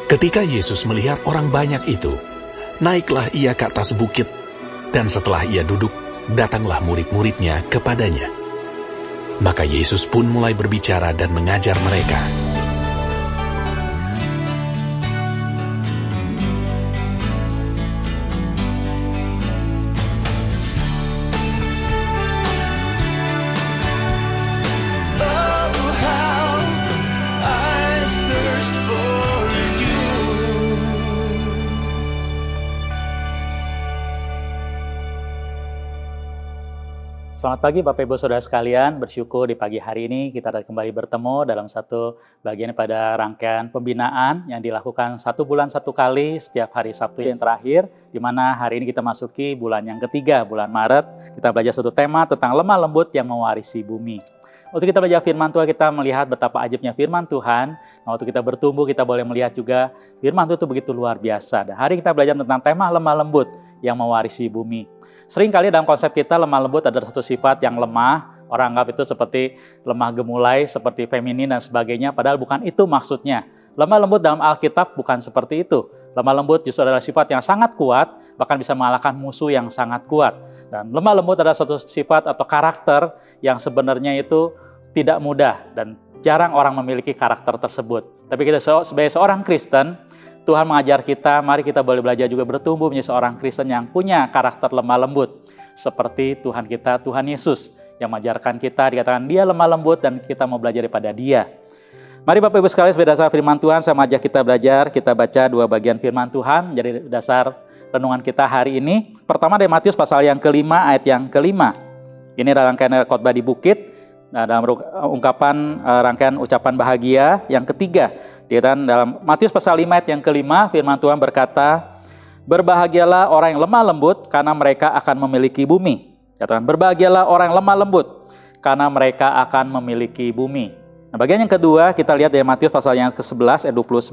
Ketika Yesus melihat orang banyak itu, naiklah ia ke atas bukit, dan setelah ia duduk, datanglah murid-muridnya kepadanya. Maka Yesus pun mulai berbicara dan mengajar mereka. Selamat pagi Bapak Ibu Saudara sekalian, bersyukur di pagi hari ini kita kembali bertemu dalam satu bagian pada rangkaian pembinaan yang dilakukan 1 bulan 1 kali setiap hari Sabtu yang terakhir, di mana hari ini kita masuki bulan yang ketiga, bulan Maret. Kita belajar satu tema tentang lemah lembut yang mewarisi bumi. Waktu kita belajar firman Tuhan, kita melihat betapa ajaibnya firman Tuhan. Waktu kita bertumbuh, kita boleh melihat juga firman Tuhan itu begitu luar biasa. Dan hari kita belajar tentang tema lemah lembut yang mewarisi bumi. Seringkali dalam konsep kita lemah lembut adalah satu sifat yang lemah. Orang anggap itu seperti lemah gemulai, seperti feminin dan sebagainya. Padahal bukan itu maksudnya. Lemah lembut dalam Alkitab bukan seperti itu. Lemah lembut justru adalah sifat yang sangat kuat, bahkan bisa mengalahkan musuh yang sangat kuat. Dan lemah lembut adalah satu sifat atau karakter yang sebenarnya itu tidak mudah dan jarang orang memiliki karakter tersebut. Tapi kita sebagai seorang Kristen, Tuhan mengajar kita, mari kita boleh belajar juga bertumbuh menjadi seorang Kristen yang punya karakter lemah lembut. Seperti Tuhan kita, Tuhan Yesus, yang mengajarkan kita, dikatakan dia lemah lembut dan kita mau belajar daripada dia. Mari Bapak Ibu sekalian, sebagai dasar firman Tuhan, saya mengajak kita belajar, kita baca 2 bagian firman Tuhan, menjadi dasar renungan kita hari ini. Pertama dari Matius pasal yang kelima, ayat yang kelima. Ini adalah rangkaian khotbah di bukit. Nah, dalam ungkapan rangkaian ucapan bahagia yang ketiga, dikatakan dalam Matius pasal 5 ayat yang kelima, firman Tuhan berkata, berbahagialah orang yang lemah lembut karena mereka akan memiliki bumi. Katakan, berbahagialah orang yang lemah lembut karena mereka akan memiliki bumi. Nah, bagian yang kedua kita lihat dari Matius pasal yang ke-11 ayat 29.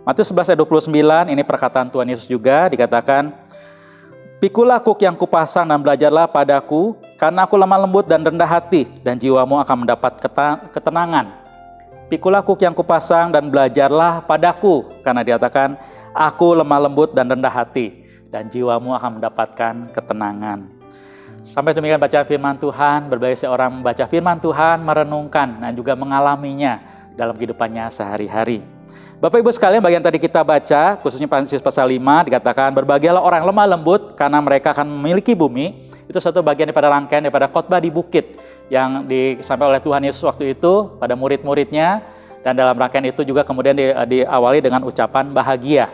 Matius 11 ayat 29, ini perkataan Tuhan Yesus juga, dikatakan, pikulah kuk yang kupasang dan belajarlah padaku, karena aku lemah lembut dan rendah hati, dan jiwamu akan mendapat ketenangan. Pikulah kuk yang kupasang dan belajarlah padaku, karena dikatakan, aku lemah lembut dan rendah hati, dan jiwamu akan mendapatkan ketenangan. Sampai demikian baca firman Tuhan, berbagai seorang membaca firman Tuhan, merenungkan dan juga mengalaminya dalam kehidupannya sehari-hari. Bapak Ibu sekalian, bagian tadi kita baca, khususnya Matius pasal 5, dikatakan berbahagialah orang lemah lembut karena mereka akan memiliki bumi. Itu satu bagian daripada rangkaian daripada khotbah di bukit yang disampaikan oleh Tuhan Yesus waktu itu pada murid-muridnya. Dan dalam rangkaian itu juga kemudian diawali dengan ucapan bahagia.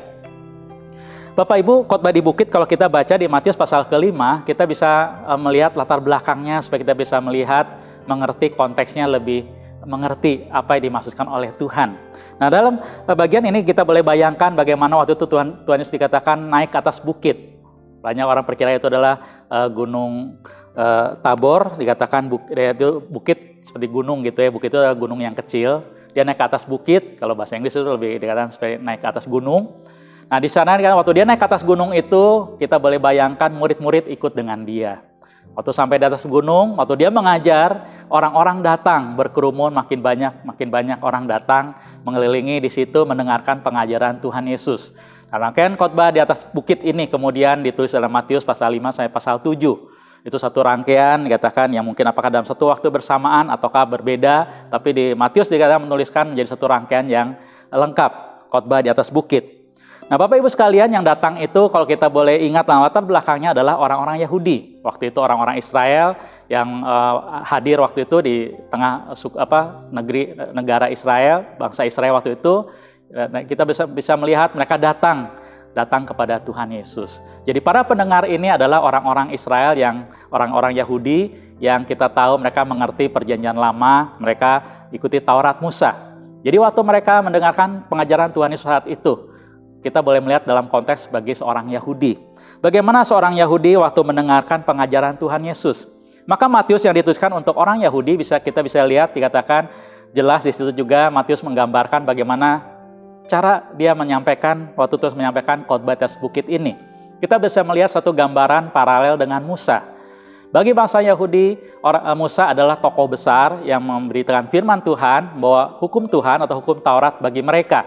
Bapak Ibu, khotbah di bukit kalau kita baca di Matius pasal ke-5, kita bisa melihat latar belakangnya supaya kita bisa melihat, mengerti konteksnya lebih, mengerti apa yang dimaksudkan oleh Tuhan. Nah, dalam bagian ini kita boleh bayangkan bagaimana waktu itu Tuhan Yesus dikatakan naik ke atas bukit. Banyak orang perkira itu adalah gunung Tabor, dikatakan bukit seperti gunung gitu ya. Bukit itu adalah gunung yang kecil. Dia naik ke atas bukit, kalau bahasa Inggris itu lebih dikatakan seperti naik ke atas gunung. Nah, di sana waktu dia naik ke atas gunung itu, kita boleh bayangkan murid-murid ikut dengan dia. Waktu sampai di atas gunung, waktu dia mengajar, orang-orang datang berkerumun, makin banyak orang datang mengelilingi di situ mendengarkan pengajaran Tuhan Yesus. Nah, rangkaian khotbah di atas bukit ini kemudian ditulis dalam Matius pasal 5 sampai pasal 7. Itu satu rangkaian dikatakan yang mungkin apakah dalam satu waktu bersamaan ataukah berbeda, tapi di Matius dikatakan menuliskan menjadi satu rangkaian yang lengkap, khotbah di atas bukit. Nah, Bapak Ibu sekalian yang datang itu kalau kita boleh ingat latar belakangnya adalah orang-orang Yahudi. Waktu itu orang-orang Israel yang hadir waktu itu di tengah negara Israel, bangsa Israel waktu itu. Kita bisa melihat mereka datang kepada Tuhan Yesus. Jadi para pendengar ini adalah orang-orang Israel yang orang-orang Yahudi yang kita tahu mereka mengerti perjanjian lama, mereka ikuti Taurat Musa. Jadi waktu mereka mendengarkan pengajaran Tuhan Yesus saat itu, kita boleh melihat dalam konteks sebagai seorang Yahudi. Bagaimana seorang Yahudi waktu mendengarkan pengajaran Tuhan Yesus? Maka Matius yang dituliskan untuk orang Yahudi kita bisa lihat dikatakan jelas di situ juga Matius menggambarkan bagaimana cara dia menyampaikan waktu Tuhan menyampaikan khotbah atas bukit ini. Kita bisa melihat satu gambaran paralel dengan Musa. Bagi bangsa Yahudi, Musa adalah tokoh besar yang memberitakan firman Tuhan bahwa hukum Tuhan atau hukum Taurat bagi mereka.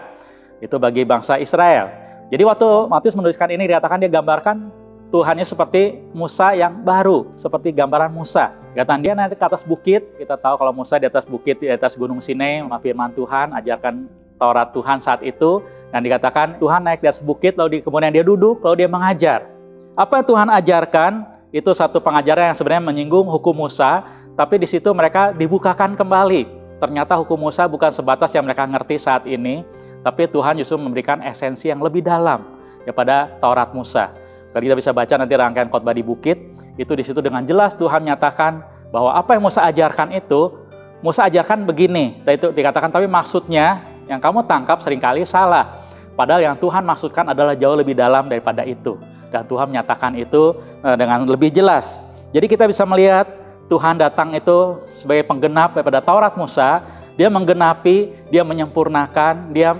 Itu bagi bangsa Israel. Jadi waktu Matius menuliskan ini dikatakan dia gambarkan Tuhannya seperti Musa yang baru, seperti gambaran Musa. Dikatakan dia naik ke atas bukit, kita tahu kalau Musa di atas bukit, di atas gunung Sinai, firman Tuhan, ajarkan Taurat Tuhan saat itu. Dan dikatakan Tuhan naik di atas bukit, lalu kemudian dia duduk, lalu dia mengajar. Apa yang Tuhan ajarkan, itu satu pengajaran yang sebenarnya menyinggung hukum Musa, tapi di situ mereka dibukakan kembali. Ternyata hukum Musa bukan sebatas yang mereka ngerti saat ini, tapi Tuhan justru memberikan esensi yang lebih dalam daripada Taurat Musa. Kalau kita bisa baca nanti rangkaian khotbah di bukit, itu di situ dengan jelas Tuhan menyatakan bahwa apa yang Musa ajarkan itu, Musa ajarkan begini, itu dikatakan tapi maksudnya yang kamu tangkap seringkali salah. Padahal yang Tuhan maksudkan adalah jauh lebih dalam daripada itu. Dan Tuhan menyatakan itu dengan lebih jelas. Jadi kita bisa melihat Tuhan datang itu sebagai penggenap daripada Taurat Musa. Dia menggenapi, dia menyempurnakan, dia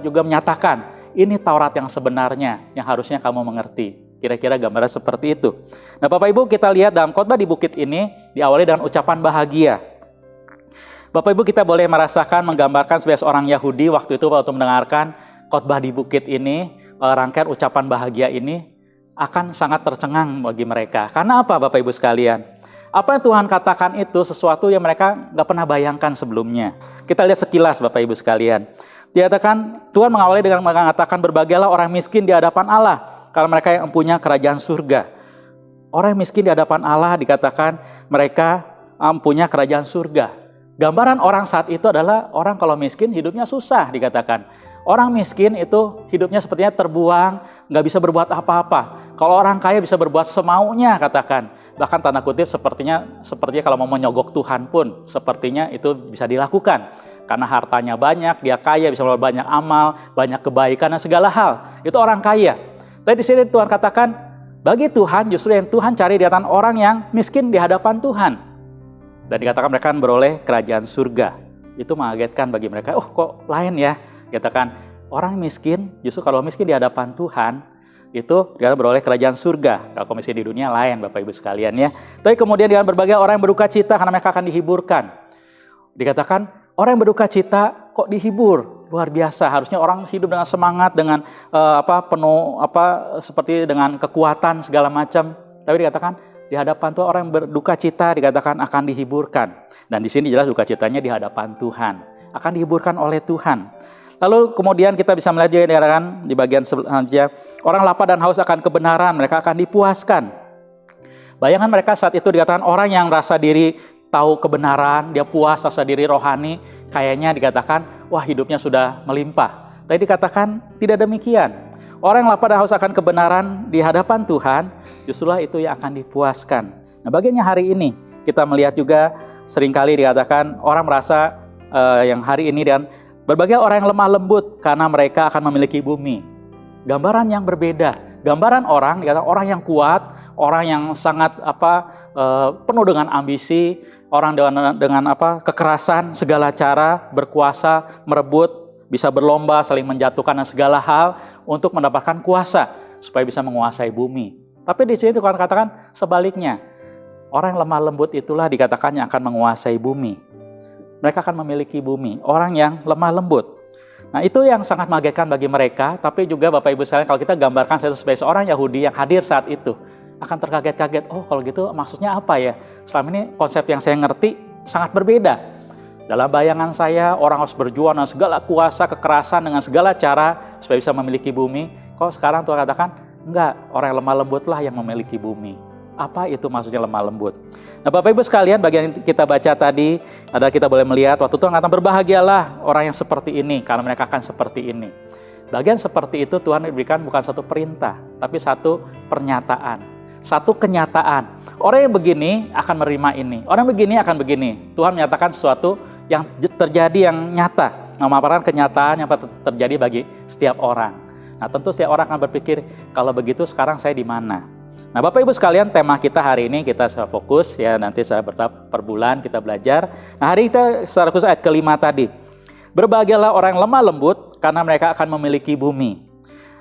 juga menyatakan ini Taurat yang sebenarnya yang harusnya kamu mengerti. Kira-kira gambaran seperti itu. Nah Bapak Ibu, kita lihat dalam khotbah di bukit ini diawali dengan ucapan bahagia. Bapak Ibu, kita boleh merasakan, menggambarkan sebagai seorang Yahudi waktu itu waktu mendengarkan khotbah di bukit ini, rangkaian ucapan bahagia ini akan sangat tercengang bagi mereka. Karena apa Bapak Ibu sekalian? Apa yang Tuhan katakan itu sesuatu yang mereka nggak pernah bayangkan sebelumnya. Kita lihat sekilas Bapak Ibu sekalian. Dikatakan Tuhan mengawali dengan mengatakan berbahagialah orang miskin di hadapan Allah, kalau mereka yang mempunyai kerajaan surga. Orang yang miskin di hadapan Allah dikatakan mereka mempunyai kerajaan surga. Gambaran orang saat itu adalah orang kalau miskin hidupnya susah dikatakan. Orang miskin itu hidupnya sepertinya terbuang, nggak bisa berbuat apa-apa. Kalau orang kaya bisa berbuat semaunya katakan. Bahkan tanda kutip sepertinya kalau mau menyogok Tuhan pun sepertinya itu bisa dilakukan. Karena hartanya banyak, dia kaya, bisa melakukan banyak amal, banyak kebaikan dan segala hal. Itu orang kaya. Tapi di sini Tuhan katakan, bagi Tuhan justru yang Tuhan cari di hadapan orang yang miskin di hadapan Tuhan. Dan dikatakan mereka beroleh kerajaan surga. Itu mengagetkan bagi mereka. Oh kok lain ya? Dikatakan orang miskin, justru kalau miskin di hadapan Tuhan, itu dia beroleh kerajaan surga. Kalau miskin di dunia lain Bapak Ibu sekalian ya. Tapi kemudian dengan berbagai orang yang berduka cita karena mereka akan dihiburkan. Dikatakan orang yang berduka cita kok dihibur? Luar biasa, harusnya orang hidup dengan semangat, dengan seperti dengan kekuatan segala macam. Tapi dikatakan di hadapan Tuhan orang yang berduka cita dikatakan akan dihiburkan. Dan di sini jelas duka citanya di hadapan Tuhan, akan dihiburkan oleh Tuhan. Lalu kemudian kita bisa melihat juga dikatakan di bagian selanjutnya, orang lapar dan haus akan kebenaran, mereka akan dipuaskan. Bayangan mereka saat itu dikatakan orang yang rasa diri tahu kebenaran, dia puas, rasa diri rohani, kayaknya dikatakan, wah hidupnya sudah melimpah. Tapi dikatakan tidak demikian. Orang yang lapar dan haus akan kebenaran di hadapan Tuhan, justrulah itu yang akan dipuaskan. Nah bagiannya hari ini, kita melihat juga seringkali dikatakan orang merasa yang hari ini dan berbagai orang yang lemah lembut karena mereka akan memiliki bumi. Gambaran yang berbeda. Gambaran orang, dikatakan orang yang kuat, orang yang sangat penuh dengan ambisi, orang dengan kekerasan segala cara, berkuasa, merebut, bisa berlomba, saling menjatuhkan dan segala hal untuk mendapatkan kuasa supaya bisa menguasai bumi. Tapi di sini Tuhan katakan sebaliknya, orang yang lemah lembut itulah dikatakan yang akan menguasai bumi. Mereka akan memiliki bumi, orang yang lemah lembut. Nah itu yang sangat mengagetkan bagi mereka, tapi juga Bapak Ibu sekalian kalau kita gambarkan saya sebagai seorang Yahudi yang hadir saat itu, akan terkaget-kaget, oh kalau gitu maksudnya apa ya? Selama ini konsep yang saya ngerti sangat berbeda. Dalam bayangan saya, orang harus berjuang dengan segala kuasa, kekerasan, dengan segala cara supaya bisa memiliki bumi. Kok sekarang Tuhan katakan, enggak, orang yang lemah lembutlah yang memiliki bumi. Apa itu maksudnya lemah lembut? Nah Bapak Ibu sekalian, bagian yang kita baca tadi adalah kita boleh melihat waktu Tuhan kata berbahagialah orang yang seperti ini karena mereka akan seperti ini. Bagian seperti itu Tuhan berikan bukan satu perintah, tapi satu pernyataan, satu kenyataan. Orang yang begini akan menerima ini, orang yang begini akan begini. Tuhan menyatakan sesuatu yang terjadi yang nyata, memaparkan kenyataan yang terjadi bagi setiap orang. Nah tentu setiap orang akan berpikir kalau begitu sekarang saya di mana? Nah Bapak Ibu sekalian, tema kita hari ini kita fokus ya, nanti secara bertahap per bulan kita belajar. Nah hari kita secara khusus ayat kelima tadi. Berbahagialah orang yang lemah lembut karena mereka akan memiliki bumi.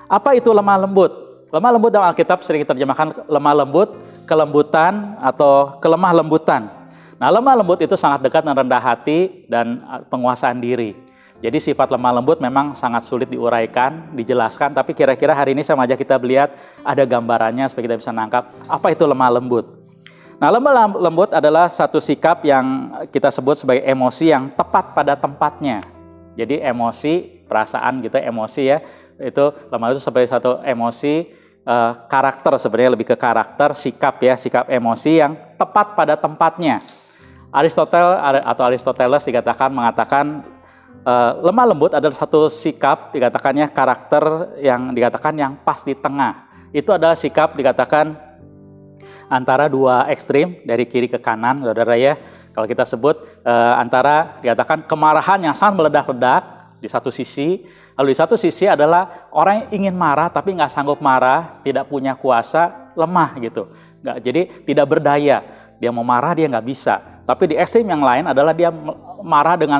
Apa itu lemah lembut? Lemah lembut dalam Alkitab sering diterjemahkan lemah lembut, kelembutan atau kelemah lembutan. Nah lemah lembut itu sangat dekat dengan rendah hati dan penguasaan diri. Jadi sifat lemah lembut memang sangat sulit diuraikan, dijelaskan, tapi kira-kira hari ini saya mengajak kita melihat ada gambarannya supaya kita bisa nangkap apa itu lemah lembut. Nah, lemah lembut adalah satu sikap yang kita sebut sebagai emosi yang tepat pada tempatnya. Jadi emosi, perasaan gitu, emosi ya, itu lemah lembut sebagai satu emosi, karakter sebenarnya lebih ke karakter, sikap ya, sikap emosi yang tepat pada tempatnya. Aristoteles mengatakan lemah lembut adalah satu sikap dikatakannya karakter yang dikatakan yang pas di tengah. Itu adalah sikap dikatakan antara dua ekstrim dari kiri ke kanan, saudara ya. Kalau kita sebut antara dikatakan kemarahan yang sangat meledak-ledak di satu sisi, lalu di satu sisi adalah orang yang ingin marah tapi nggak sanggup marah, tidak punya kuasa, lemah gitu. Jadi tidak berdaya. Dia mau marah dia nggak bisa. Tapi di ekstrim yang lain adalah dia marah dengan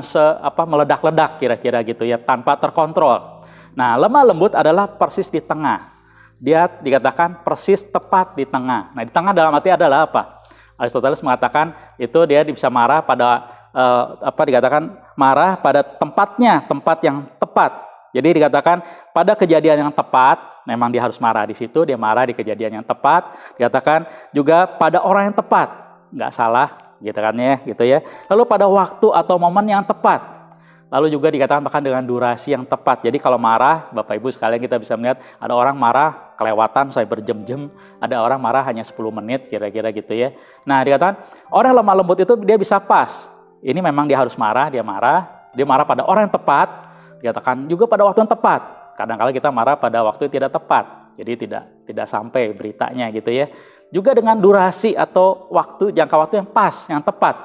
meledak-ledak kira-kira gitu ya, tanpa terkontrol. Nah, lemah lembut adalah persis di tengah. Dia dikatakan persis tepat di tengah. Nah, di tengah dalam arti adalah apa? Aristoteles mengatakan itu dia bisa marah pada dikatakan marah pada tempatnya, tempat yang tepat. Jadi dikatakan pada kejadian yang tepat, memang dia harus marah di situ, dia marah di kejadian yang tepat. Dikatakan juga pada orang yang tepat, nggak salah. Gitu ya. Lalu pada waktu atau momen yang tepat. Lalu juga dikatakan bahkan dengan durasi yang tepat. Jadi kalau marah, Bapak Ibu sekalian kita bisa melihat ada orang marah kelewatan sampai berjam-jam, ada orang marah hanya 10 menit kira-kira gitu ya. Nah, dikatakan orang lemah lembut itu dia bisa pas. Ini memang dia harus marah, dia marah pada orang yang tepat, dikatakan juga pada waktu yang tepat. Kadang-kadang kita marah pada waktu yang tidak tepat. Jadi tidak sampai beritanya gitu ya. Juga dengan durasi atau jangka waktu yang pas, yang tepat.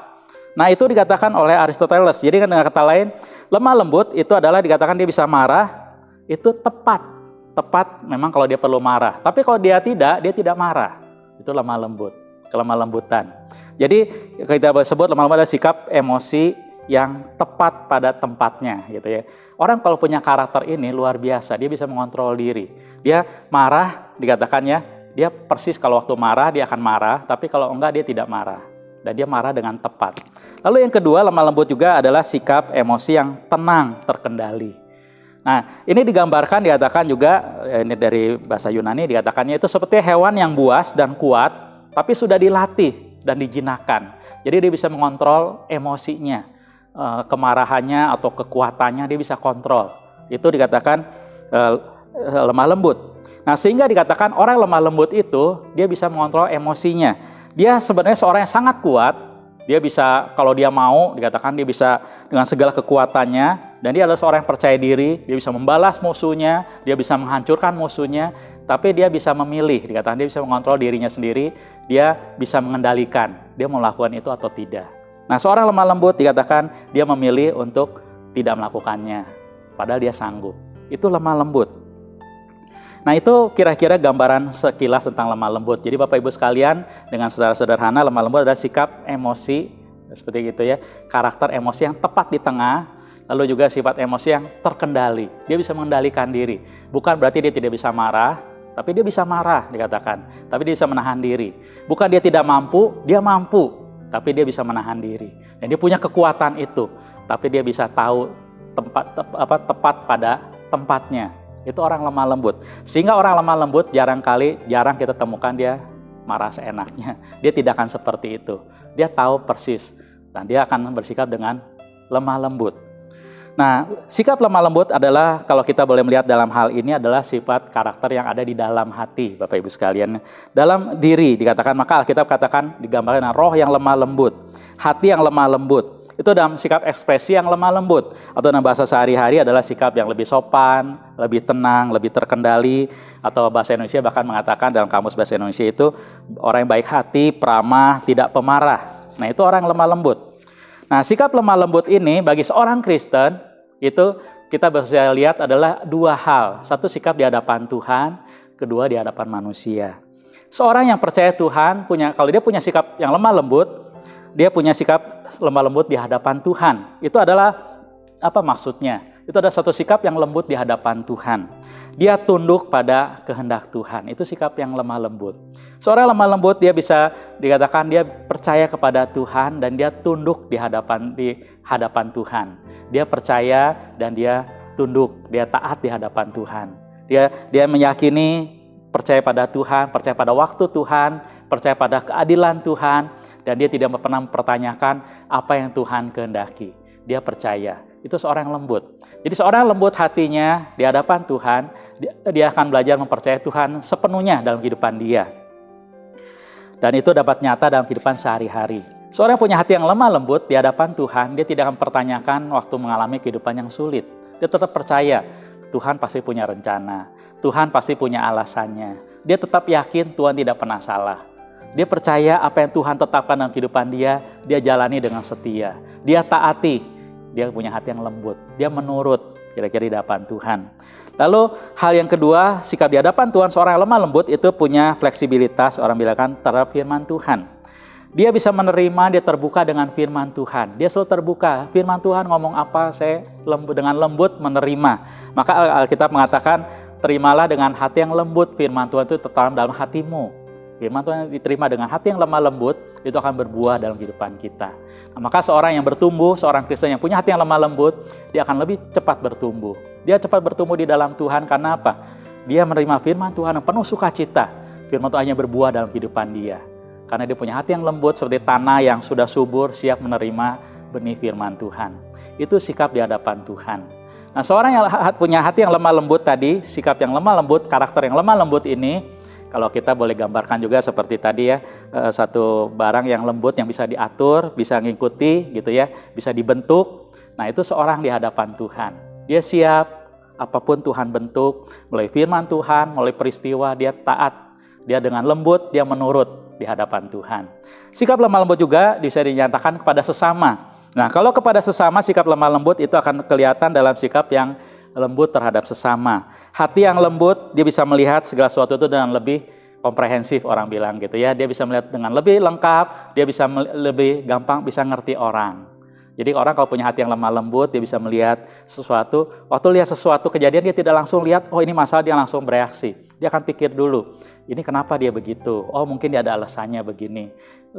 Nah, itu dikatakan oleh Aristoteles. Jadi kan dengan kata lain, lemah lembut itu adalah dikatakan dia bisa marah, itu tepat. Tepat memang kalau dia perlu marah. Tapi kalau dia tidak marah. Itu lemah lembut, kelemah lembutan. Jadi kita sebut lemah lembut adalah sikap emosi yang tepat pada tempatnya gitu ya. Orang kalau punya karakter ini luar biasa, dia bisa mengontrol diri. Dia marah dikatakannya, dia persis kalau waktu marah dia akan marah, tapi kalau enggak dia tidak marah. Dan dia marah dengan tepat. Lalu yang kedua, lemah lembut juga adalah sikap emosi yang tenang, terkendali. Nah, ini digambarkan, dikatakan juga, ini dari bahasa Yunani, dikatakannya itu seperti hewan yang buas dan kuat, tapi sudah dilatih dan dijinakkan. Jadi dia bisa mengontrol emosinya, kemarahannya atau kekuatannya dia bisa kontrol. Itu dikatakan lemah lembut. Nah, sehingga dikatakan orang lemah lembut itu dia bisa mengontrol emosinya. Dia sebenarnya seorang yang sangat kuat. Dia bisa kalau dia mau dikatakan dia bisa dengan segala kekuatannya, dan dia adalah seorang yang percaya diri, dia bisa membalas musuhnya, dia bisa menghancurkan musuhnya, tapi dia bisa memilih, dikatakan dia bisa mengontrol dirinya sendiri, dia bisa mengendalikan dia mau melakukan itu atau tidak. Nah, seorang lemah lembut dikatakan dia memilih untuk tidak melakukannya, padahal dia sanggup. Itu lemah lembut. Nah, itu kira-kira gambaran sekilas tentang lemah lembut. Jadi Bapak Ibu sekalian, dengan secara sederhana lemah lembut adalah sikap emosi seperti gitu ya, karakter emosi yang tepat di tengah, lalu juga sifat emosi yang terkendali. Dia bisa mengendalikan diri. Bukan berarti dia tidak bisa marah, tapi dia bisa marah dikatakan. Tapi dia bisa menahan diri. Bukan dia tidak mampu, dia mampu, tapi dia bisa menahan diri. Dan dia punya kekuatan itu, tapi dia bisa tahu tepat pada tempatnya. Itu orang lemah lembut. Sehingga orang lemah lembut jarang kita temukan dia marah seenaknya. Dia tidak akan seperti itu. Dia tahu persis dan dia akan bersikap dengan lemah lembut. Nah, sikap lemah lembut adalah, kalau kita boleh melihat dalam hal ini, adalah sifat karakter yang ada di dalam hati, Bapak Ibu sekalian. Dalam diri dikatakan, maka Alkitab katakan digambarkan dengan roh yang lemah lembut, hati yang lemah lembut. Itu dalam sikap ekspresi yang lemah lembut. Atau dalam bahasa sehari-hari adalah sikap yang lebih sopan, lebih tenang, lebih terkendali. Atau bahasa Indonesia bahkan mengatakan dalam kamus bahasa Indonesia itu orang yang baik hati, peramah, tidak pemarah. Nah, itu orang lemah lembut. Nah, sikap lemah lembut ini bagi seorang Kristen itu kita bisa lihat adalah dua hal. Satu, sikap di hadapan Tuhan, kedua di hadapan manusia. Seorang yang percaya Tuhan kalau dia punya sikap yang lemah lembut, dia punya sikap lemah lembut di hadapan Tuhan. Itu adalah apa maksudnya? Itu ada satu sikap yang lembut di hadapan Tuhan. Dia tunduk pada kehendak Tuhan. Itu sikap yang lemah lembut. Seorang lemah lembut dia bisa dikatakan dia percaya kepada Tuhan dan dia tunduk di hadapan Tuhan. Dia percaya dan dia tunduk, dia taat di hadapan Tuhan. Dia meyakini, percaya pada Tuhan, percaya pada waktu Tuhan, percaya pada keadilan Tuhan, dan dia tidak pernah mempertanyakan apa yang Tuhan kehendaki. Dia percaya. Itu seorang yang lembut. Jadi seorang yang lembut hatinya di hadapan Tuhan, dia akan belajar mempercayai Tuhan sepenuhnya dalam kehidupan dia. Dan itu dapat nyata dalam kehidupan sehari-hari. Seorang yang punya hati yang lemah lembut di hadapan Tuhan, dia tidak akan mempertanyakan waktu mengalami kehidupan yang sulit. Dia tetap percaya Tuhan pasti punya rencana. Tuhan pasti punya alasannya. Dia tetap yakin Tuhan tidak pernah salah. Dia percaya apa yang Tuhan tetapkan dalam kehidupan dia jalani dengan setia. Dia taati, dia punya hati yang lembut. Dia menurut kira-kira di hadapan Tuhan. Lalu hal yang kedua, sikap di hadapan Tuhan, seorang yang lemah lembut itu punya fleksibilitas, orang bilang kan, terhadap firman Tuhan. Dia bisa menerima, dia terbuka dengan firman Tuhan. Dia selalu terbuka, firman Tuhan ngomong apa, saya dengan lembut menerima. Maka Alkitab mengatakan, terimalah dengan hati yang lembut, firman Tuhan itu tertanam dalam hatimu. Firman Tuhan diterima dengan hati yang lemah lembut, itu akan berbuah dalam kehidupan kita. Nah, maka seorang yang bertumbuh, seorang Kristen yang punya hati yang lemah lembut, dia akan lebih cepat bertumbuh. Dia cepat bertumbuh di dalam Tuhan karena apa? Dia menerima firman Tuhan yang penuh sukacita. Firman Tuhan hanya berbuah dalam kehidupan dia. Karena dia punya hati yang lembut seperti tanah yang sudah subur, siap menerima benih firman Tuhan. Itu sikap di hadapan Tuhan. Nah, seorang yang punya hati yang lemah lembut tadi, sikap yang lemah lembut, karakter yang lemah lembut ini, kalau kita boleh gambarkan juga seperti tadi ya, satu barang yang lembut yang bisa diatur, bisa ngikuti gitu ya, bisa dibentuk. Nah, itu seorang di hadapan Tuhan. Dia siap apapun Tuhan bentuk, melalui firman Tuhan, melalui peristiwa, dia taat. Dia dengan lembut, dia menurut di hadapan Tuhan. Sikap lemah lembut juga bisa dinyatakan kepada sesama. Nah, kalau kepada sesama, sikap lemah lembut itu akan kelihatan dalam sikap yang lembut terhadap sesama. Hati yang lembut, dia bisa melihat segala sesuatu itu dengan lebih komprehensif, orang bilang gitu ya. Dia bisa melihat dengan lebih lengkap, dia bisa lebih gampang bisa ngerti orang. Jadi orang kalau punya hati yang lemah lembut, dia bisa melihat sesuatu, waktu lihat sesuatu kejadian dia tidak langsung lihat, oh ini masalah, dia langsung bereaksi. Dia akan pikir dulu, ini kenapa dia begitu? Oh mungkin dia ada alasannya begini.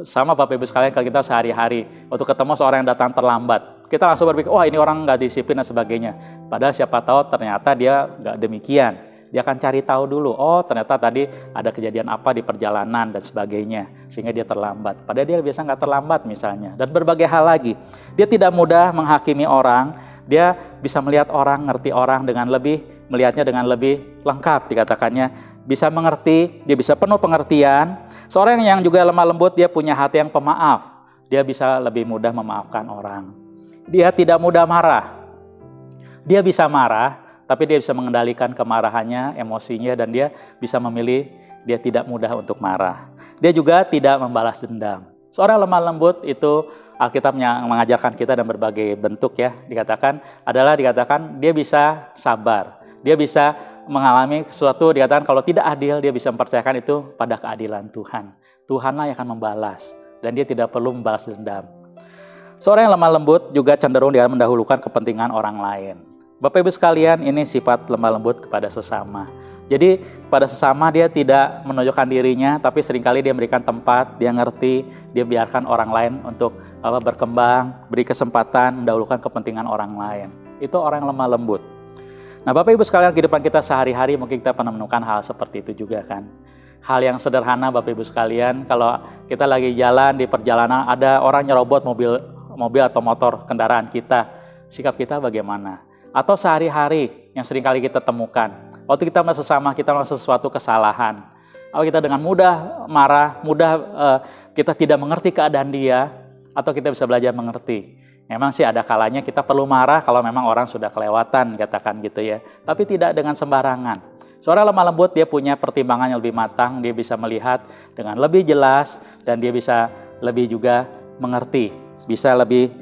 Sama Bapak Ibu sekalian kalau kita sehari-hari, waktu ketemu seorang yang datang terlambat, kita langsung berpikir, wah ini orang nggak disiplin dan sebagainya. Padahal siapa tahu ternyata dia nggak demikian. Dia akan cari tahu dulu, oh ternyata tadi ada kejadian apa di perjalanan dan sebagainya, sehingga dia terlambat. Padahal dia biasa nggak terlambat misalnya. Dan berbagai hal lagi. Dia tidak mudah menghakimi orang, dia bisa melihat orang, ngerti orang dengan lebih, melihatnya dengan lebih lengkap dikatakannya. Bisa mengerti, dia bisa penuh pengertian. Seorang yang juga lemah lembut, dia punya hati yang pemaaf. Dia bisa lebih mudah memaafkan orang. Dia tidak mudah marah. Dia bisa marah, tapi dia bisa mengendalikan kemarahannya, emosinya, dan dia bisa memilih, dia tidak mudah untuk marah. Dia juga tidak membalas dendam. Seorang lemah lembut itu Alkitab mengajarkan kita dalam berbagai bentuk ya, dikatakan dia bisa sabar. Dia bisa mengalami sesuatu, dikatakan kalau tidak adil, dia bisa mempercayakan itu pada keadilan Tuhan. Tuhanlah yang akan membalas, dan dia tidak perlu membalas dendam. Seorang yang lemah lembut juga cenderung dia mendahulukan kepentingan orang lain. Bapak Ibu sekalian, ini sifat lemah lembut kepada sesama. Jadi pada sesama dia tidak menunjukkan dirinya, tapi seringkali dia memberikan tempat, dia ngerti, dia biarkan orang lain untuk berkembang, beri kesempatan, mendahulukan kepentingan orang lain. Itu orang yang lemah lembut. Nah Bapak Ibu sekalian, kehidupan kita sehari-hari mungkin kita pernah menemukan hal seperti itu juga kan. Hal yang sederhana Bapak Ibu sekalian, kalau kita lagi jalan di perjalanan, ada orang nyerobot mobil atau motor kendaraan kita, sikap kita bagaimana? Atau sehari-hari yang sering kali kita temukan, waktu kita melihat sesama kita melakukan sesuatu kesalahan, atau kita dengan mudah marah, kita tidak mengerti keadaan dia, atau kita bisa belajar mengerti. Memang sih ada kalanya kita perlu marah kalau memang orang sudah kelewatan, katakan gitu ya, tapi tidak dengan sembarangan. Seorang lemah lembut dia punya pertimbangan yang lebih matang, dia bisa melihat dengan lebih jelas, dan dia bisa lebih juga mengerti, bisa lebih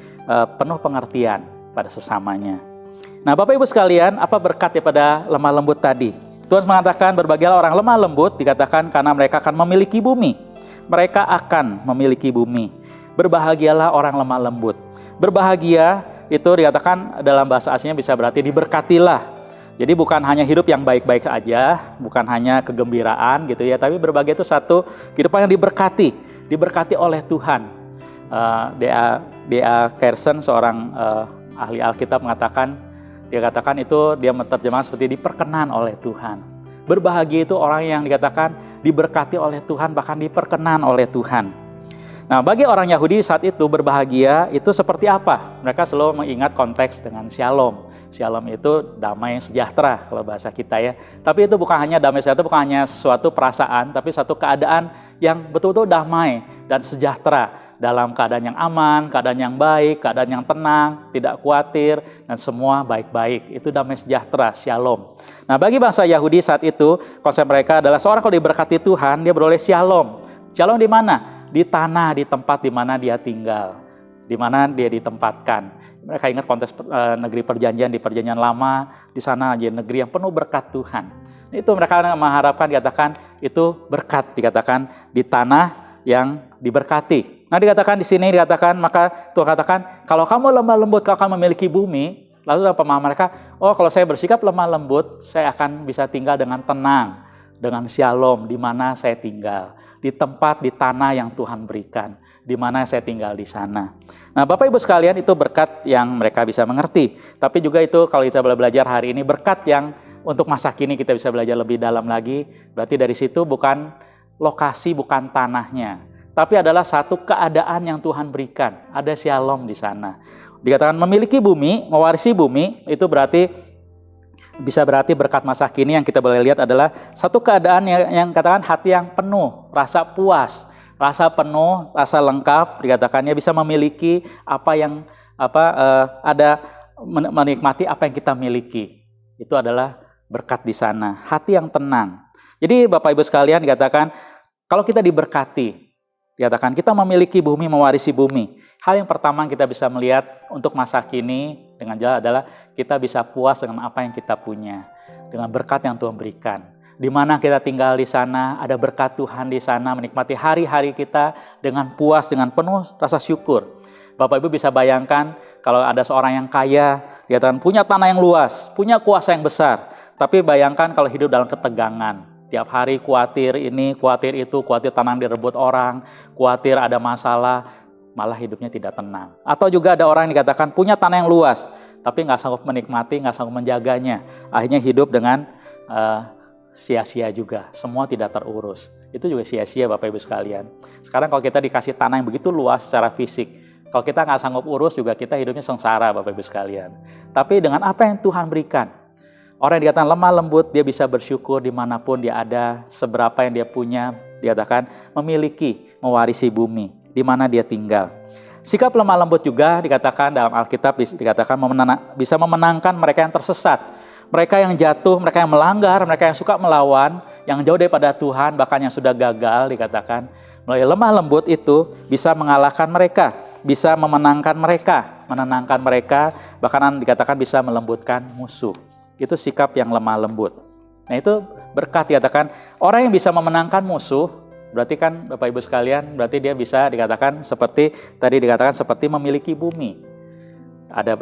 penuh pengertian pada sesamanya. Nah Bapak Ibu sekalian, apa berkat pada lemah lembut tadi? Tuhan mengatakan berbahagialah orang lemah lembut, dikatakan karena mereka akan memiliki bumi. Mereka akan memiliki bumi. Berbahagialah orang lemah lembut. Berbahagia itu dikatakan dalam bahasa aslinya bisa berarti diberkatilah. Jadi bukan hanya hidup yang baik-baik aja, bukan hanya kegembiraan gitu ya, tapi berbahagia itu satu kehidupan yang diberkati oleh Tuhan. D.A. Carson, seorang ahli Alkitab dia katakan itu, dia menerjemahkan seperti diperkenan oleh Tuhan. Berbahagia itu orang yang dikatakan diberkati oleh Tuhan, bahkan diperkenan oleh Tuhan. Nah, bagi orang Yahudi saat itu berbahagia itu seperti apa? Mereka selalu mengingat konteks dengan shalom. Shalom itu damai sejahtera kalau bahasa kita ya. Tapi itu bukan hanya damai sejahtera, bukan hanya suatu perasaan, tapi satu keadaan yang betul-betul damai dan sejahtera. Dalam keadaan yang aman, keadaan yang baik, keadaan yang tenang, tidak khawatir, dan semua baik-baik. Itu damai sejahtera, shalom. Nah, bagi bangsa Yahudi saat itu, konsep mereka adalah seorang kalau diberkati Tuhan, dia beroleh shalom. Shalom di mana? Di tanah, di tempat di mana dia tinggal, di mana dia ditempatkan. Mereka ingat konteks negeri perjanjian di perjanjian lama, di sana aja negeri yang penuh berkat Tuhan. Itu mereka mengharapkan, dikatakan itu berkat, dikatakan di tanah yang diberkati. Nah, dikatakan di sini dikatakan, maka Tuhan katakan, kalau kamu lemah lembut, kau akan memiliki bumi. Lalu dalam pemahaman mereka, oh kalau saya bersikap lemah lembut, saya akan bisa tinggal dengan tenang, dengan shalom di mana saya tinggal, di tempat, di tanah yang Tuhan berikan, di mana saya tinggal di sana. Nah, Bapak Ibu sekalian, itu berkat yang mereka bisa mengerti. Tapi juga itu kalau kita belajar hari ini, berkat yang untuk masa kini kita bisa belajar lebih dalam lagi. Berarti dari situ bukan lokasi, bukan tanahnya, tapi adalah satu keadaan yang Tuhan berikan. Ada shalom di sana. Dikatakan memiliki bumi, mewarisi bumi, itu berarti bisa berarti berkat masa kini yang kita boleh lihat adalah satu keadaan yang katakan hati yang penuh, rasa puas, rasa penuh, rasa lengkap, dikatakannya bisa memiliki menikmati apa yang kita miliki. Itu adalah berkat di sana, hati yang tenang. Jadi Bapak Ibu sekalian, dikatakan kalau kita diberkati, dikatakan kita memiliki bumi, mewarisi bumi. Hal yang pertama kita bisa melihat untuk masa kini dengan jelas adalah kita bisa puas dengan apa yang kita punya, dengan berkat yang Tuhan berikan. Di mana kita tinggal di sana, ada berkat Tuhan di sana, menikmati hari-hari kita dengan puas, dengan penuh rasa syukur. Bapak Ibu bisa bayangkan kalau ada seorang yang kaya, dikatakan punya tanah yang luas, punya kuasa yang besar, tapi bayangkan kalau hidup dalam ketegangan. Tiap hari khawatir ini, khawatir itu, khawatir tanah direbut orang, khawatir ada masalah, malah hidupnya tidak tenang. Atau juga ada orang yang dikatakan punya tanah yang luas, tapi nggak sanggup menikmati, nggak sanggup menjaganya. Akhirnya hidup dengan sia-sia juga, semua tidak terurus. Itu juga sia-sia Bapak Ibu sekalian. Sekarang kalau kita dikasih tanah yang begitu luas secara fisik, kalau kita nggak sanggup urus juga kita hidupnya sengsara Bapak Ibu sekalian. Tapi dengan apa yang Tuhan berikan, orang yang dikatakan lemah lembut, dia bisa bersyukur dimanapun dia ada, seberapa yang dia punya, dikatakan memiliki, mewarisi bumi, di mana dia tinggal. Sikap lemah lembut juga dikatakan dalam Alkitab, dikatakan bisa memenangkan mereka yang tersesat, mereka yang jatuh, mereka yang melanggar, mereka yang suka melawan, yang jauh daripada Tuhan, bahkan yang sudah gagal, dikatakan melalui lemah lembut itu bisa mengalahkan mereka, bisa memenangkan mereka, menenangkan mereka, bahkan dikatakan bisa melembutkan musuh. Itu sikap yang lemah lembut. Nah, itu berkat, dikatakan orang yang bisa memenangkan musuh, berarti kan Bapak Ibu sekalian, berarti dia bisa dikatakan seperti tadi dikatakan seperti memiliki bumi. Ada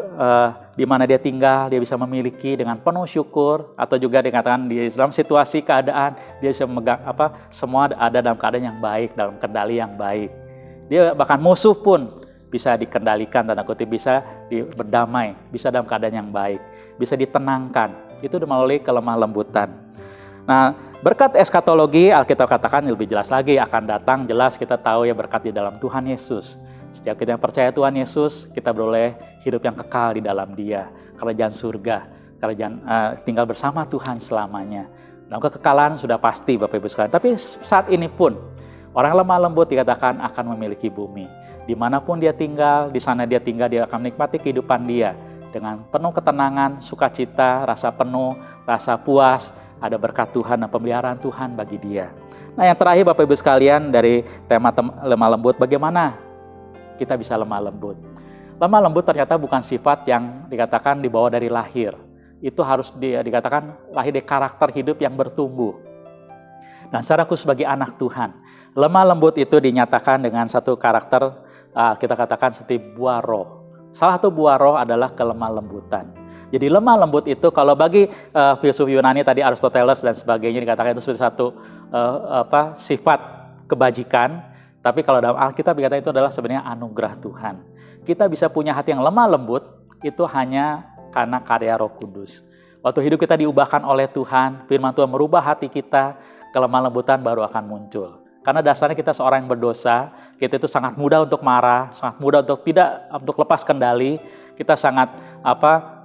di mana dia tinggal, dia bisa memiliki dengan penuh syukur, atau juga dikatakan di dalam situasi keadaan dia bisa memegang semua ada dalam keadaan yang baik, dalam kendali yang baik. Dia bahkan musuh pun bisa dikendalikan, tanda kutip bisa berdamai, bisa dalam keadaan yang baik, bisa ditenangkan. Itu melalui kelemah lembutan. Nah, berkat eskatologi Alkitab katakan lebih jelas lagi akan datang, jelas kita tahu ya berkat di dalam Tuhan Yesus. Setiap kita yang percaya Tuhan Yesus, kita beroleh hidup yang kekal di dalam Dia, kerajaan surga, kerajaan tinggal bersama Tuhan selamanya. Dalam kekekalan sudah pasti Bapak Ibu sekalian. Tapi saat ini pun orang lemah lembut dikatakan akan memiliki bumi. Dimanapun dia tinggal, di sana dia tinggal, dia akan menikmati kehidupan dia dengan penuh ketenangan, sukacita, rasa penuh, rasa puas. Ada berkat Tuhan dan pemeliharaan Tuhan bagi dia. Nah, yang terakhir Bapak Ibu sekalian dari tema lemah lembut, bagaimana kita bisa lemah lembut? Lemah lembut ternyata bukan sifat yang dikatakan dibawa dari lahir. Itu harus dikatakan lahir dari karakter hidup yang bertumbuh. Dan secara khusus bagi anak Tuhan, lemah lembut itu dinyatakan dengan satu karakter, kita katakan seperti buah roh. Salah satu buah roh adalah kelemah lembutan. Jadi lemah lembut itu kalau bagi filsuf Yunani tadi Aristoteles dan sebagainya dikatakan itu sebagai satu sifat kebajikan, tapi kalau dalam Alkitab dikatakan itu adalah sebenarnya anugerah Tuhan. Kita bisa punya hati yang lemah lembut itu hanya karena karya Roh Kudus. Waktu hidup kita diubahkan oleh Tuhan, firman Tuhan merubah hati kita, kelemah lembutan baru akan muncul. Karena dasarnya kita seorang yang berdosa, kita itu sangat mudah untuk marah, sangat mudah untuk lepas kendali, kita sangat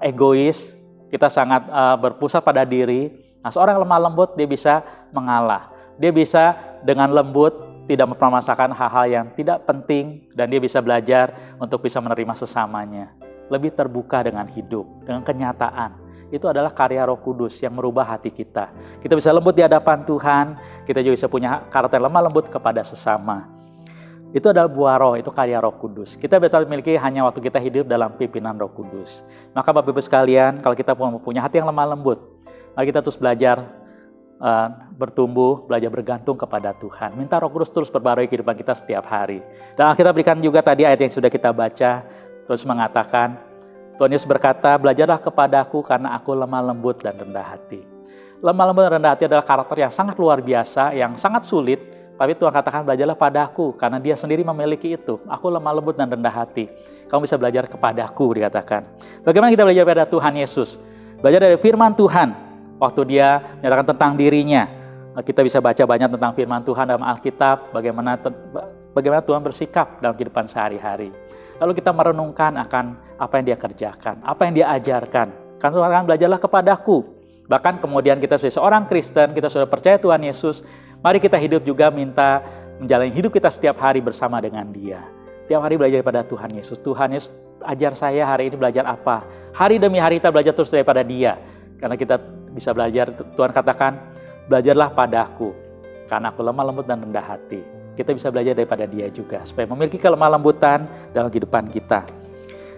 egois, kita sangat berpusat pada diri. Nah, seorang yang lemah lembut dia bisa mengalah, dia bisa dengan lembut tidak mempermasalahkan hal-hal yang tidak penting dan dia bisa belajar untuk bisa menerima sesamanya, lebih terbuka dengan hidup, dengan kenyataan. Itu adalah karya Roh Kudus yang merubah hati kita. Kita bisa lembut di hadapan Tuhan, kita juga bisa punya karakter lemah lembut kepada sesama. Itu adalah buah roh, itu karya Roh Kudus. Kita bisa memiliki hanya waktu kita hidup dalam pimpinan Roh Kudus. Maka Bapak Ibu sekalian, kalau kita punya hati yang lemah lembut, mari kita terus belajar bertumbuh, belajar bergantung kepada Tuhan. Minta Roh Kudus terus perbarui kehidupan kita setiap hari. Dan kita berikan juga tadi ayat yang sudah kita baca, terus mengatakan, Tuhan Yesus berkata, belajarlah kepadaku karena aku lemah lembut dan rendah hati. Lemah lembut dan rendah hati adalah karakter yang sangat luar biasa, yang sangat sulit, tapi Tuhan katakan belajarlah padaku, karena dia sendiri memiliki itu. Aku lemah lembut dan rendah hati. Kamu bisa belajar kepadaku, dikatakan. Bagaimana kita belajar pada Tuhan Yesus? Belajar dari firman Tuhan, waktu dia menyatakan tentang dirinya. Kita bisa baca banyak tentang firman Tuhan dalam Alkitab, bagaimana Tuhan bersikap dalam kehidupan sehari-hari. Lalu kita merenungkan akan apa yang dia kerjakan, apa yang dia ajarkan. Kan Tuhan belajarlah kepadaku. Bahkan kemudian kita sebagai seorang Kristen, kita sudah percaya Tuhan Yesus, mari kita hidup juga minta menjalani hidup kita setiap hari bersama dengan dia. Tiap hari belajar pada Tuhan Yesus. Tuhan Yesus ajar saya hari ini belajar apa. Hari demi hari kita belajar terus daripada dia. Karena kita bisa belajar, Tuhan katakan, belajarlah padaku. Karena aku lemah lembut dan rendah hati. Kita bisa belajar daripada dia juga, supaya memiliki kelemah lembutan dalam kehidupan kita.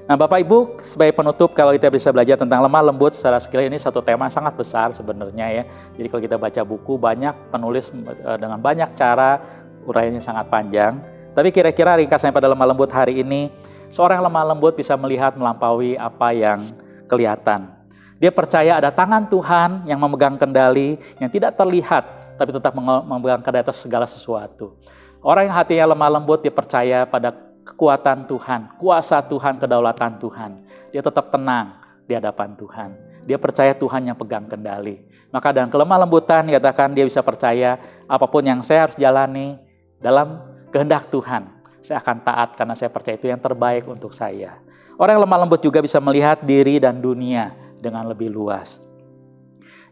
Nah Bapak Ibu, sebagai penutup, kalau kita bisa belajar tentang lemah lembut secara skill, ini satu tema sangat besar sebenarnya ya. Jadi kalau kita baca buku, banyak penulis dengan banyak cara, uraiannya sangat panjang. Tapi kira-kira ringkasnya pada lemah lembut hari ini, seorang lemah lembut bisa melihat melampaui apa yang kelihatan. Dia percaya ada tangan Tuhan yang memegang kendali, yang tidak terlihat, tapi tetap memegang kendali atas segala sesuatu. Orang yang hatinya lemah lembut, dia percaya pada kekuatan Tuhan, kuasa Tuhan, kedaulatan Tuhan. Dia tetap tenang di hadapan Tuhan. Dia percaya Tuhan yang pegang kendali. Maka dengan kelemah lembutan, dikatakan dia bisa percaya apapun yang saya harus jalani dalam kehendak Tuhan. Saya akan taat karena saya percaya itu yang terbaik untuk saya. Orang yang lemah lembut juga bisa melihat diri dan dunia dengan lebih luas.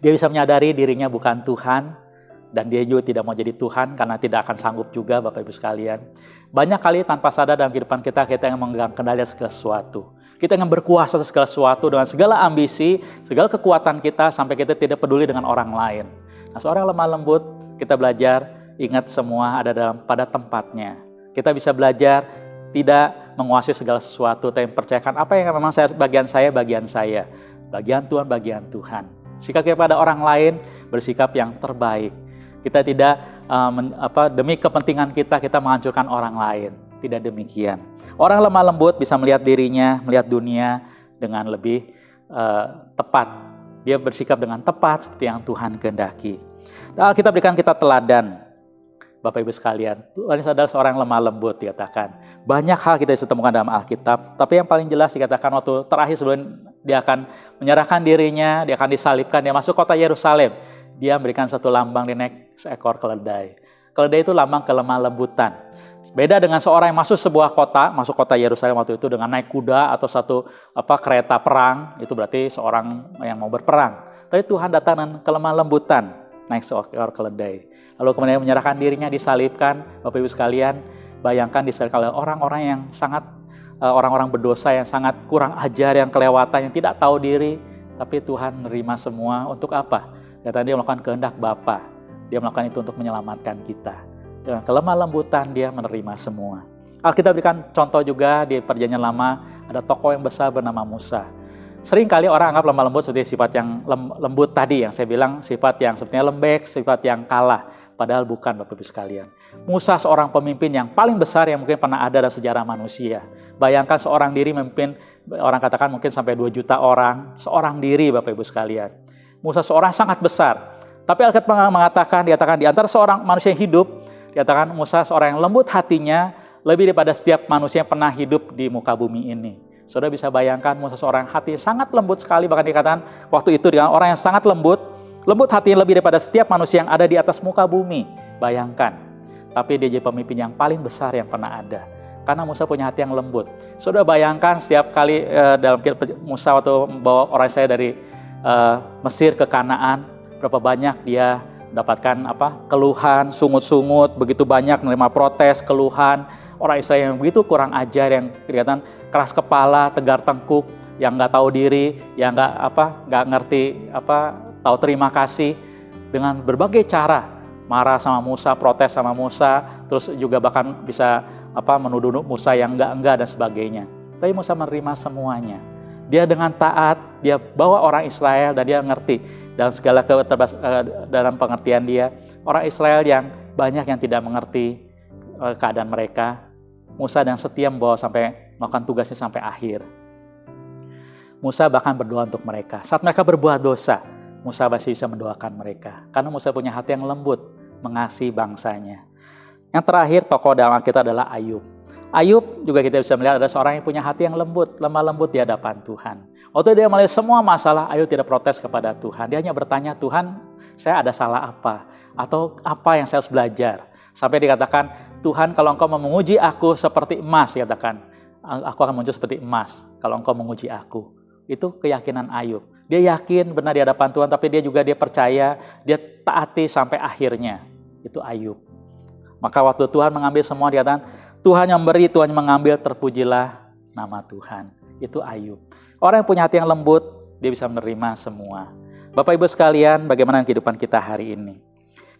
Dia bisa menyadari dirinya bukan Tuhan, dan dia juga tidak mau jadi Tuhan karena tidak akan sanggup juga Bapak Ibu sekalian. Banyak kali tanpa sadar dalam kehidupan kita yang memegang kendali segala sesuatu. Kita ingin berkuasa atas segala sesuatu dengan segala ambisi, segala kekuatan kita sampai kita tidak peduli dengan orang lain. Nah, seorang lemah lembut, kita belajar ingat semua ada pada tempatnya. Kita bisa belajar tidak menguasai segala sesuatu, tapi mempercayakan apa yang memang bagian saya. Bagian Tuhan, bagian Tuhan. Sikap kepada orang lain, bersikap yang terbaik. Kita tidak demi kepentingan kita menghancurkan orang lain. Tidak demikian. Orang lemah lembut bisa melihat dirinya, melihat dunia dengan lebih tepat. Dia bersikap dengan tepat seperti yang Tuhan kehendaki. Dan Alkitab berikan kita teladan. Bapak Ibu sekalian, Tuhan Yesus adalah seorang lemah lembut dikatakan. Banyak hal kita bisa temukan dalam Alkitab, tapi yang paling jelas dikatakan waktu terakhir sebelum dia akan menyerahkan dirinya, dia akan disalibkan, dia masuk kota Yerusalem. Dia memberikan satu lambang di naik seekor keledai. Keledai itu lambang kelemah lembutan. Beda dengan seorang yang masuk sebuah kota, masuk kota Yerusalem waktu itu dengan naik kuda atau satu kereta perang, itu berarti seorang yang mau berperang. Tapi Tuhan datang dengan kelemah lembutan, naik seekor keledai. Lalu kemudian menyerahkan dirinya, disalibkan. Bapak Ibu sekalian, bayangkan disalibkan oleh orang-orang yang sangat orang-orang berdosa yang sangat kurang ajar, yang kelewatan, yang tidak tahu diri. Tapi Tuhan menerima semua untuk apa? Dan dia melakukan kehendak Bapa. Dia melakukan itu untuk menyelamatkan kita. Dengan kelemah lembutan dia menerima semua. Alkitab berikan contoh juga di Perjanjian Lama, ada tokoh yang besar bernama Musa. Sering kali orang anggap lemah lembut seperti sifat yang lembut tadi, yang saya bilang sifat yang sepertinya lembek, sifat yang kalah. Padahal bukan Bapak Ibu sekalian. Musa seorang pemimpin yang paling besar yang mungkin pernah ada dalam sejarah manusia. Bayangkan seorang diri memimpin, orang katakan mungkin sampai 2 juta orang, seorang diri Bapak Ibu sekalian. Musa seorang sangat besar. Tapi Alkitab dikatakan di antara seorang manusia yang hidup, dikatakan Musa seorang yang lembut hatinya, lebih daripada setiap manusia yang pernah hidup di muka bumi ini. Saudara bisa bayangkan Musa seorang hati sangat lembut sekali, bahkan dikatakan waktu itu dengan orang yang sangat lembut hatinya lebih daripada setiap manusia yang ada di atas muka bumi. Bayangkan, tapi dia jadi pemimpin yang paling besar yang pernah ada. Karena Musa punya hati yang lembut. Saudara bayangkan setiap kali dalam Musa waktu membawa orang Israel dari Mesir ke Kanaan, berapa banyak dia mendapatkan keluhan, sungut-sungut, begitu banyak menerima protes, keluhan. Orang Israel yang begitu kurang ajar, yang kelihatan keras kepala, tegar tengkuk, yang nggak tahu diri, yang nggak ngerti tahu terima kasih, dengan berbagai cara marah sama Musa, protes sama Musa, terus juga bahkan bisa menuduh Musa yang enggak dan sebagainya. Tapi Musa menerima semuanya. Dia dengan taat, dia bawa orang Israel dan dia ngerti dalam segala dalam pengertian dia, orang Israel yang banyak yang tidak mengerti keadaan mereka. Musa dan setia membawa sampai melakukan tugasnya sampai akhir. Musa bahkan berdoa untuk mereka. Saat mereka berbuat dosa, Musa masih bisa mendoakan mereka. Karena Musa punya hati yang lembut, mengasihi bangsanya. Yang terakhir tokoh dalam Alkitab adalah Ayub. Ayub juga kita bisa melihat ada seorang yang punya hati yang lembut, lemah lembut di hadapan Tuhan. Waktu dia melihat semua masalah, Ayub tidak protes kepada Tuhan. Dia hanya bertanya, Tuhan, saya ada salah apa? Atau apa yang saya harus belajar? Sampai dikatakan, Tuhan, kalau Engkau mau menguji aku seperti emas, katakan, aku akan muncul seperti emas kalau Engkau menguji aku. Itu keyakinan Ayub. Dia yakin benar di hadapan Tuhan, tapi dia percaya, dia taati sampai akhirnya. Itu Ayub. Maka waktu Tuhan mengambil semua, dia katakan, Tuhan yang memberi, Tuhan yang mengambil, terpujilah nama Tuhan. Itu Ayub. Orang yang punya hati yang lembut, dia bisa menerima semua. Bapak Ibu sekalian, bagaimana kehidupan kita hari ini?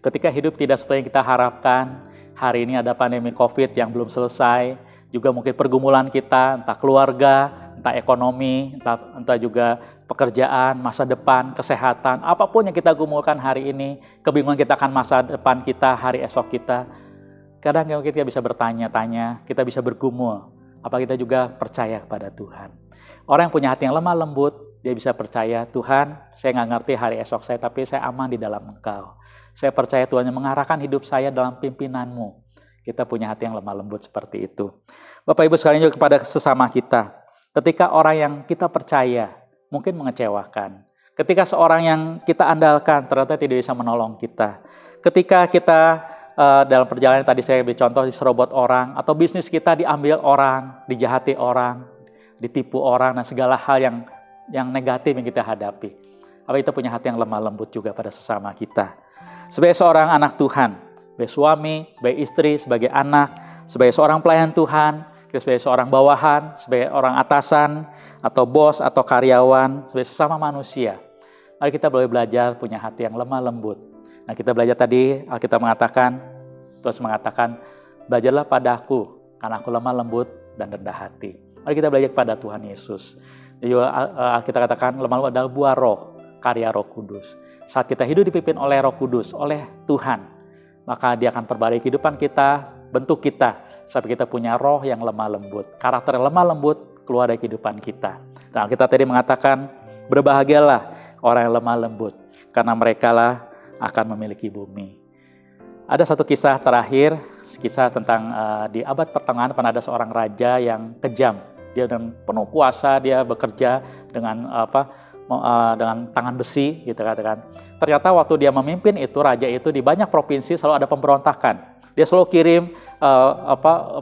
Ketika hidup tidak seperti yang kita harapkan, hari ini ada pandemi COVID yang belum selesai, juga mungkin pergumulan kita, entah keluarga, entah ekonomi, entah juga pekerjaan, masa depan, kesehatan, apapun yang kita gumulkan hari ini, kebingungan kita akan masa depan kita, hari esok kita. Kadang kita bisa bertanya-tanya, kita bisa bergumul, apa kita juga percaya kepada Tuhan. Orang yang punya hati yang lemah lembut, dia bisa percaya, Tuhan, saya nggak ngerti hari esok saya, tapi saya aman di dalam Engkau. Saya percaya Tuhan yang mengarahkan hidup saya dalam pimpinan-Mu. Kita punya hati yang lemah lembut seperti itu. Bapak Ibu sekalian juga kepada sesama kita. Ketika orang yang kita percaya mungkin mengecewakan. Ketika seorang yang kita andalkan ternyata tidak bisa menolong kita. Ketika kita dalam perjalanan tadi saya beri contoh diserobot orang. Atau bisnis kita diambil orang, dijahati orang, ditipu orang, dan segala hal yang negatif yang kita hadapi. Apa kita punya hati yang lemah lembut juga pada sesama kita. Sebagai seorang anak Tuhan, sebagai suami, sebagai istri, sebagai anak, sebagai seorang pelayan Tuhan, sebagai seorang bawahan, sebagai orang atasan, atau bos, atau karyawan, sebagai sesama manusia. Mari kita boleh belajar punya hati yang lemah lembut. Nah, kita belajar tadi, Alkitab mengatakan, terus mengatakan, belajarlah padaku, karena aku lemah lembut dan rendah hati. Mari kita belajar pada Tuhan Yesus. Alkitab katakan, lemah lembut adalah buah roh, karya Roh Kudus. Saat kita hidup dipimpin oleh Roh Kudus, oleh Tuhan, maka Dia akan perbarui kehidupan kita, bentuk kita, sampai kita punya roh yang lemah lembut. Karakter yang lemah lembut keluar dari kehidupan kita. Nah, kita tadi mengatakan, berbahagialah orang yang lemah lembut, karena merekalah akan memiliki bumi. Ada satu kisah terakhir, kisah tentang di abad pertengahan pernah ada seorang raja yang kejam. Dia dengan penuh kuasa, dia bekerja dengan dengan tangan besi, gitu kan. Ternyata waktu dia memimpin itu, raja itu di banyak provinsi selalu ada pemberontakan. Dia selalu kirim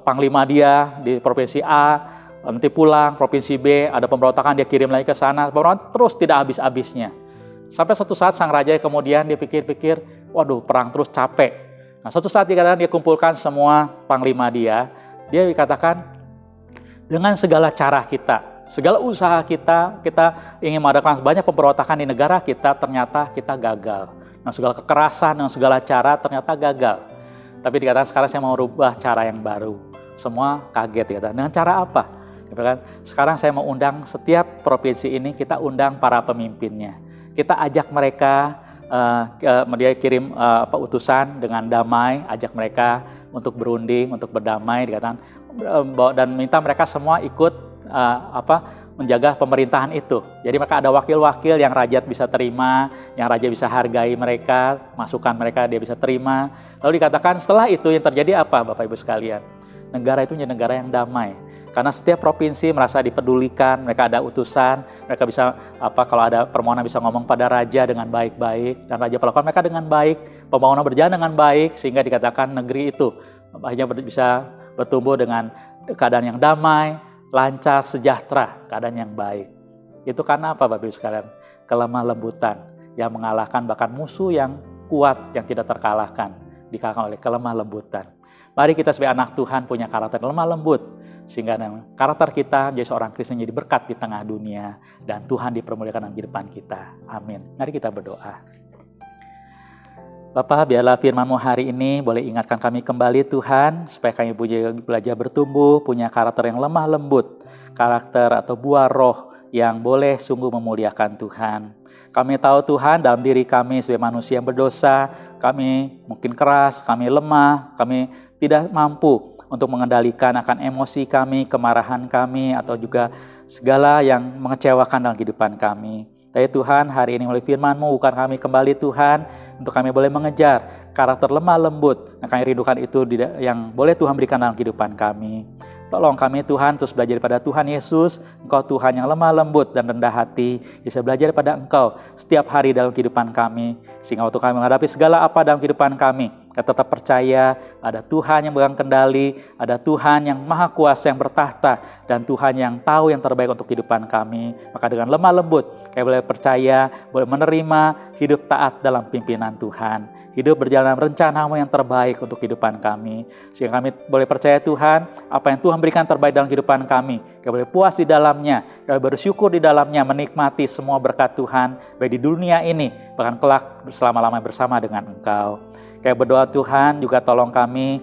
panglima dia di provinsi A, nanti pulang provinsi B, ada pemberontakan, dia kirim lagi ke sana, pemberontakan terus tidak habis-habisnya. Sampai suatu saat sang raja kemudian dia pikir-pikir, waduh perang terus capek. Nah, suatu saat dia kumpulkan semua panglima dia dikatakan, dengan segala cara kita, segala usaha kita ingin mengadakan banyak pemberontakan di negara kita, ternyata kita gagal. Dengan segala kekerasan, dengan segala cara, ternyata gagal. Tapi dikatakan sekarang saya mau rubah cara yang baru. Semua kaget, dikatakan. Dengan cara apa? Dikatakan, sekarang saya mau undang setiap provinsi ini, kita undang para pemimpinnya. Kita ajak mereka dia kirim utusan dengan damai, ajak mereka untuk berunding, untuk berdamai, dikatakan, dan minta mereka semua ikut menjaga pemerintahan itu. Jadi mereka ada wakil-wakil yang raja bisa terima, yang raja bisa hargai mereka, masukan mereka dia bisa terima. Lalu dikatakan setelah itu yang terjadi apa, Bapak Ibu sekalian? Negara itu menjadi negara yang damai. Karena setiap provinsi merasa dipedulikan, mereka ada utusan, mereka bisa kalau ada permohonan bisa ngomong pada raja dengan baik-baik, dan raja melakukan mereka dengan baik, pembangunan berjalan dengan baik, sehingga dikatakan negeri itu hanya bisa bertumbuh dengan keadaan yang damai, lancar, sejahtera, keadaan yang baik. Itu karena apa, Bapak Ibu sekalian? Kelemah lembutan yang mengalahkan bahkan musuh yang kuat yang tidak terkalahkan, dikalahkan oleh kelemah lembutan. Mari kita sebagai anak Tuhan punya karakter lemah lembut, sehingga karakter kita menjadi seorang Kristen jadi berkat di tengah dunia, dan Tuhan dipermuliakan dalam kehidupan kita. Amin. Mari kita berdoa. Bapa, biarlah firman-Mu hari ini boleh ingatkan kami kembali Tuhan, supaya kami belajar bertumbuh, punya karakter yang lemah lembut, karakter atau buah roh yang boleh sungguh memuliakan Tuhan. Kami tahu Tuhan dalam diri kami sebagai manusia yang berdosa, kami mungkin keras, kami lemah, kami tidak mampu untuk mengendalikan akan emosi kami, kemarahan kami, atau juga segala yang mengecewakan dalam kehidupan kami. Tapi Tuhan, hari ini melalui firman-Mu, bukan kami kembali Tuhan, untuk kami boleh mengejar karakter lemah lembut, yang kami rindukan itu yang boleh Tuhan berikan dalam kehidupan kami. Tolong kami Tuhan terus belajar pada Tuhan Yesus, Engkau Tuhan yang lemah lembut dan rendah hati, bisa belajar pada Engkau setiap hari dalam kehidupan kami, sehingga waktu kami menghadapi segala apa dalam kehidupan kami, kita tetap percaya ada Tuhan yang megang kendali, ada Tuhan yang maha kuasa yang bertahta, dan Tuhan yang tahu yang terbaik untuk kehidupan kami. Maka dengan lemah lembut, kami boleh percaya, boleh menerima hidup taat dalam pimpinan Tuhan. Hidup berjalan dalam rencana-Mu yang terbaik untuk kehidupan kami. Sehingga kami boleh percaya Tuhan, apa yang Tuhan berikan terbaik dalam kehidupan kami. Kami boleh puas di dalamnya, kami bersyukur di dalamnya, menikmati semua berkat Tuhan, baik di dunia ini, bahkan kelak selama-lamanya bersama dengan Engkau. Kami berdoa Tuhan, juga tolong kami,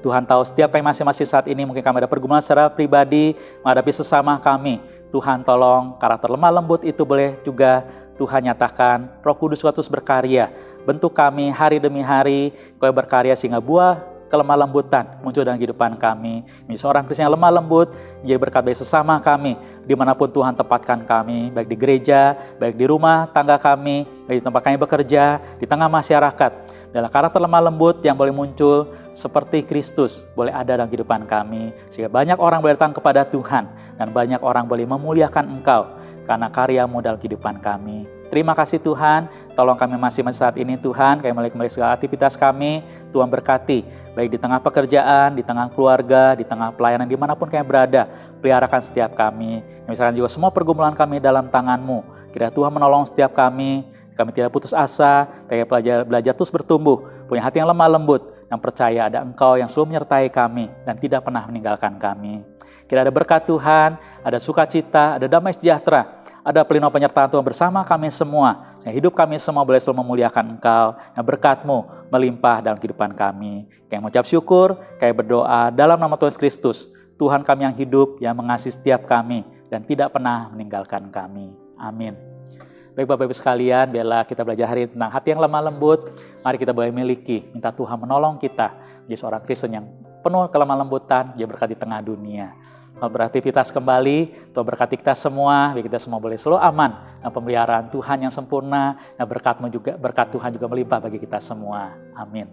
Tuhan tahu setiap kami masing-masing saat ini, mungkin kami ada pergumulan secara pribadi, menghadapi sesama kami. Tuhan tolong karakter lemah lembut itu boleh juga Tuhan nyatakan, Roh Kudus terus berkarya, bentuk kami hari demi hari, Kau berkarya sehingga buah kelemah lembutan muncul dalam kehidupan kami. Menjadi seorang Kristen yang lemah lembut, menjadi berkat bagi sesama kami, dimanapun Tuhan tempatkan kami, baik di gereja, baik di rumah tangga kami, baik di tempat kami bekerja, di tengah masyarakat. Dalam karakter lemah lembut yang boleh muncul seperti Kristus boleh ada dalam kehidupan kami, sehingga banyak orang boleh datang kepada Tuhan, dan banyak orang boleh memuliakan Engkau karena karya-Mu dalam kehidupan kami. Terima kasih Tuhan, tolong kami masing-masing saat ini Tuhan, kami mulai kembali segala aktivitas kami, Tuhan berkati, baik di tengah pekerjaan, di tengah keluarga, di tengah pelayanan, dimanapun kami berada, peliharakan setiap kami. Misalkan juga semua pergumulan kami dalam tangan-Mu, kiranya Tuhan menolong setiap kami tidak putus asa, kami belajar terus bertumbuh, punya hati yang lemah lembut, yang percaya ada Engkau yang selalu menyertai kami, dan tidak pernah meninggalkan kami. Kiranya ada berkat Tuhan, ada sukacita, ada damai sejahtera, ada pelindungan penyertaan Tuhan bersama kami semua, sehingga hidup kami semua boleh selalu memuliakan Engkau, yang berkat-Mu melimpah dalam kehidupan kami. Kami mengucap syukur, kami berdoa dalam nama Tuhan Kristus, Tuhan kami yang hidup, yang mengasihi setiap kami, dan tidak pernah meninggalkan kami. Amin. Baik Bapak Ibu sekalian, biarlah kita belajar hari ini tentang hati yang lemah lembut. Mari kita boleh miliki, minta Tuhan menolong kita menjadi seorang Kristen yang penuh kelemah lembutan, dia berkat di tengah dunia. Beraktivitas kembali, Tuhan berkati kita semua, biar kita semua boleh selalu aman dan pemeliharaan Tuhan yang sempurna, dan berkat Tuhan juga melimpah bagi kita semua. Amin.